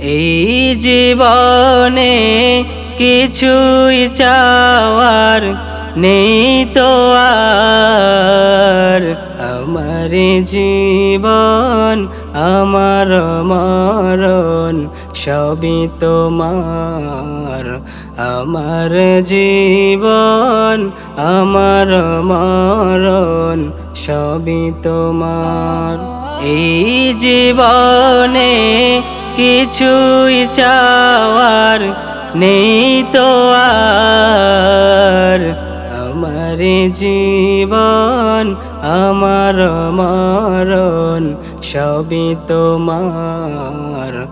এই জীবনে কিছুই চাওয়ার নেই তো আর। আমার জীবন আমার মরণ সবই তোমার। আমার জীবন আমার মরণ সবই তোমার। এই জীবনে কিছুই চাওয়ার নেই তো আর। আমার জীবন আমার মরণ সবই তোমার।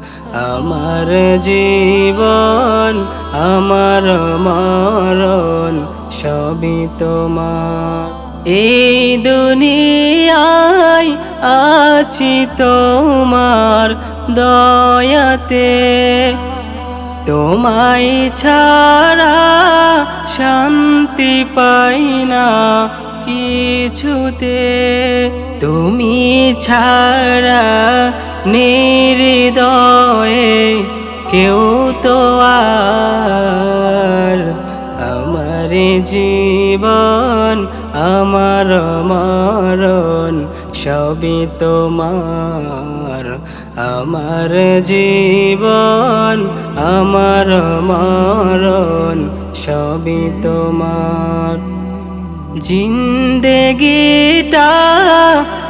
আমার জীবন আমার মরণ সবই তোমার। এই দুনিয়ায় আছি তোমার দয়াতে, তোমায় ছাড়া শান্তি পাই না কিছুতে। তুমি ছাড়া নির্দয়ে কেউ তো আর। আমার জীবন আমার মরণ সবই তোমার। আমার জীবন আমার মরণ সবই তোমার। জিন্দেগিটা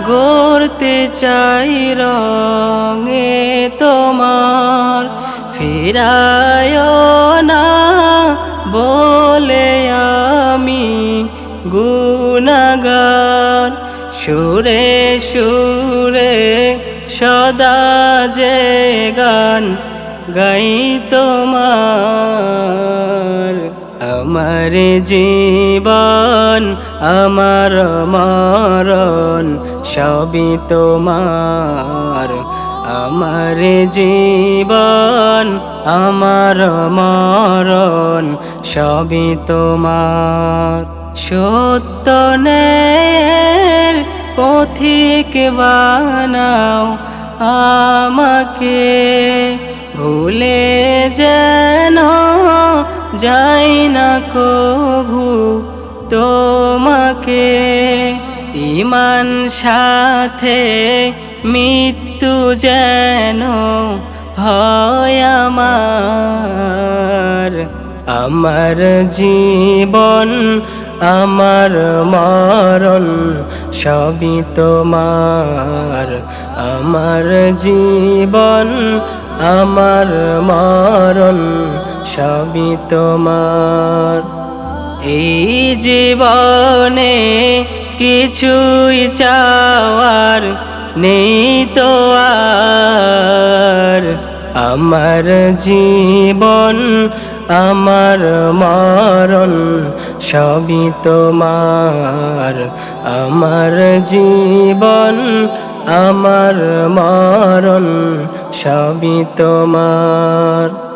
গড়তে চাই রঙে তোমার, ফিরায় না বলে আমি গুনাহগার। সুরে সুরে সদা যে গান গাই তোমার। আমার জীবন আমার মরণ সবই তোমার। আমার জীবন আমার মরণ সবই তোমার। সত্য ন্যায়ের পথিক বানাও আমাকে, ভুলে যেন যাই না কভু তোমাকে। ঈমান সাথে মৃত্যু যেন হয় আমার। আমার জীবন আমার মরণ সবই তোমার। আমার জীবন আমার মরণ সবই তোমার। এই জীবনে কিছুই চাওয়ার নেই তো আর। আমার জীবন আমার মরণ সবই তোমার। আমার জীবন আমার মরণ সবই তোমার।